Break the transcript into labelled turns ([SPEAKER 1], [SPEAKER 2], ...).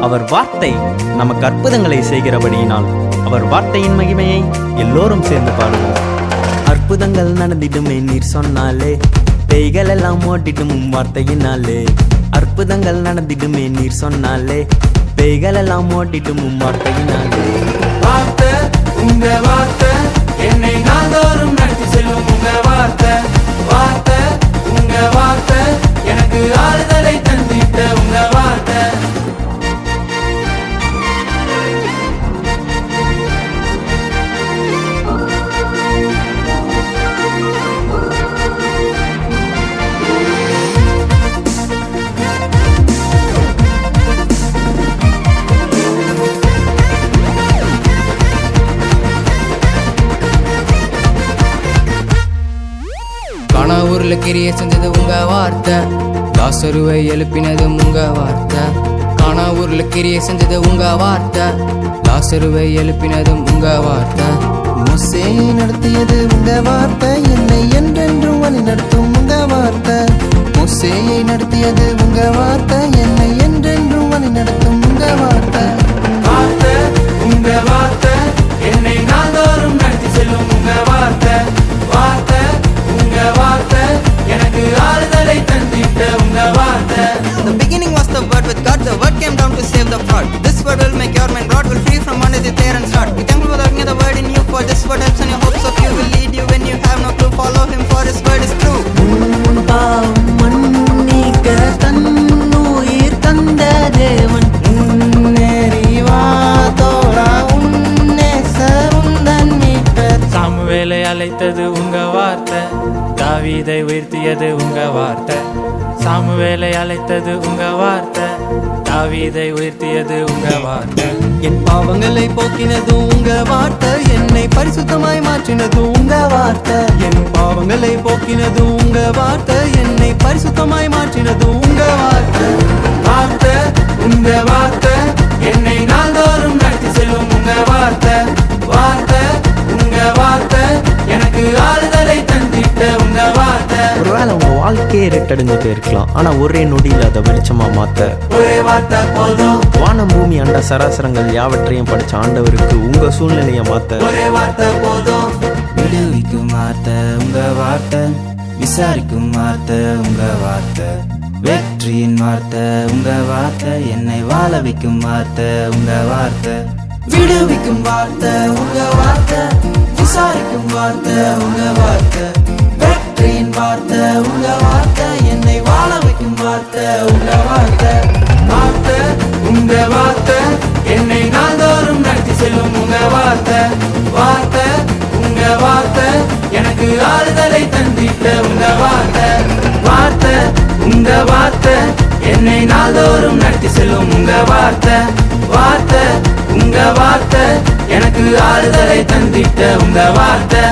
[SPEAKER 1] அவர் வார்த்தை நமக்கு அற்புதங்களை செய்கிறபடியினால் அவர் வார்த்தையின் மகிமையை எல்லோரும் சேர்ந்து பாடுவோம். அற்புதங்கள் நடந்திடுமே நீர் சொன்னாலே, பேய்கள் எல்லாம் ஓட்டிடும் வார்த்தையினாலே. அற்புதங்கள் நடந்திடுமே நீர் சொன்னாலே, பேய்கள் எல்லாம் ஓட்டிடும் வார்த்தையினாலே.
[SPEAKER 2] வார்த்தை உங்க வார்த்தை என்னை நாள்தோறும் நடத்தி செல்லும் உங்க வார்த்தை. வார்த்தை உங்க வார்த்தை எனக்கு ஆறுதலை தந்திட்ட உங்க வார்த்தை.
[SPEAKER 3] கானாவூர்ல கிரிய செஞ்சது உங்க வார்த்தை, லாசருவை எழுப்பினது உங்க வார்த்தை. கானாவூர்ல கிரிய செஞ்சது உங்க வார்த்தை, லாசருவை எழுப்பினதும் உங்க வார்த்தை.
[SPEAKER 4] மோசேயை நடத்தியது உங்க வார்த்தை, என்னை என்றென்றும் வழி நடத்தும் உங்க வார்த்தை. மோசேயை நடத்தியது உங்க வார்த்தை, என்னை என்றென்றும் வழி நடத்தும் உங்க வார்த்தை.
[SPEAKER 2] வார்த்தை உங்க வார்த்தை என்னை நாள்தோறும் நடத்தி செல்லும் உங்க வார்த்தை. வார்த்தை உங்க வார்த்தை எனக்கு ஆறுதலை தந்திட்ட உங்க வார்த்தை.
[SPEAKER 5] The beginning was the word with God, the word came down to save the fraud. This word will make your mind broad, will free from bondage there and start. Be thankful for the the word in you, for this word helps and your hopes of you will lead you when you have no clue. Follow him for his word is true.
[SPEAKER 4] மன்னிக்க தன்னுயிர் தந்த தேவன்,
[SPEAKER 2] சாமுவேலை அழைத்தது உங்க வார்த்தை, தாவீதை உயர்த்தியது உங்க வார்த்தை. சாமுவேலை அழைத்தது உங்க வார்த்தை, தாவீதை உயர்த்தியது உங்க வார்த்தை.
[SPEAKER 4] என் பாவங்களை போக்கினது உங்க வார்த்தை, என்னை பரிசுத்தமாய் மாற்றினது உங்க வார்த்தை. என் பாவங்களை போக்கினது உங்க வார்த்தை, என்னை பரிசுத்தமாய் மாற்றினது உங்க வார்த்தை.
[SPEAKER 2] வார்த்தை உங்க வார்த்தை என்னை நாள்தோறும் நடத்தி செல்லும் உங்க வார்த்தை. வார்த்தை உங்க வார்த்தை எனக்கு ஆறுதலை தந்திட்ட உங்க வார்த்தை.
[SPEAKER 1] ஒருவேளை உங்க வாழ்க்கையே ரெட்டடைஞ்சு போயிருக்கலாம், ஆனா ஒரே நொடியில் அதை வெளிச்சமா மாத்த
[SPEAKER 2] ஒரே வார்த்தை போதும்.
[SPEAKER 1] வானம் பூமி அண்ட சராசரங்கள் யாவற்றையும் படிச்ச ஆண்டவருக்கு உங்க சூழ்நிலையை மாத்த
[SPEAKER 2] ஒரே வார்த்தை போதும்.
[SPEAKER 6] விடுவிக்கும் வார்த்தை உங்க வார்த்தை, விசாரிக்கும் வார்த்தை உங்க வார்த்தை. வெற்றியின் வார்த்தை உங்க வார்த்தை, என்னை வாழ வைக்கும் வார்த்தை உங்க வார்த்தை.
[SPEAKER 4] விடுவிக்கும் வார்த்தை உங்க வார்த்தை, விசாரிக்கும் வார்த்தை உங்க வார்த்தை. வெற்றியின் வார்த்தை உங்க வார்த்தை, என்னை வாழ வைக்கும் வார்த்தை உங்க வார்த்தை.
[SPEAKER 2] வார்த்தை உங்க வார்த்தை என்னை நாள்தோறும் நடத்தி செல்லும் உங்க வார்த்தை. வார்த்தை உங்க வார்த்தை எனக்கு ஆறுதலை தந்திட்ட உங்க வார்த்தை. வார்த்தை உங்க வார்த்தை என்னை நாள்தோறும் நடத்தி செல்லும் உங்க வார்த்தை. வார்த்தை உங்க வார்த்தை எனக்கு ஆறுதலை தந்திட்ட உங்க வார்த்தை.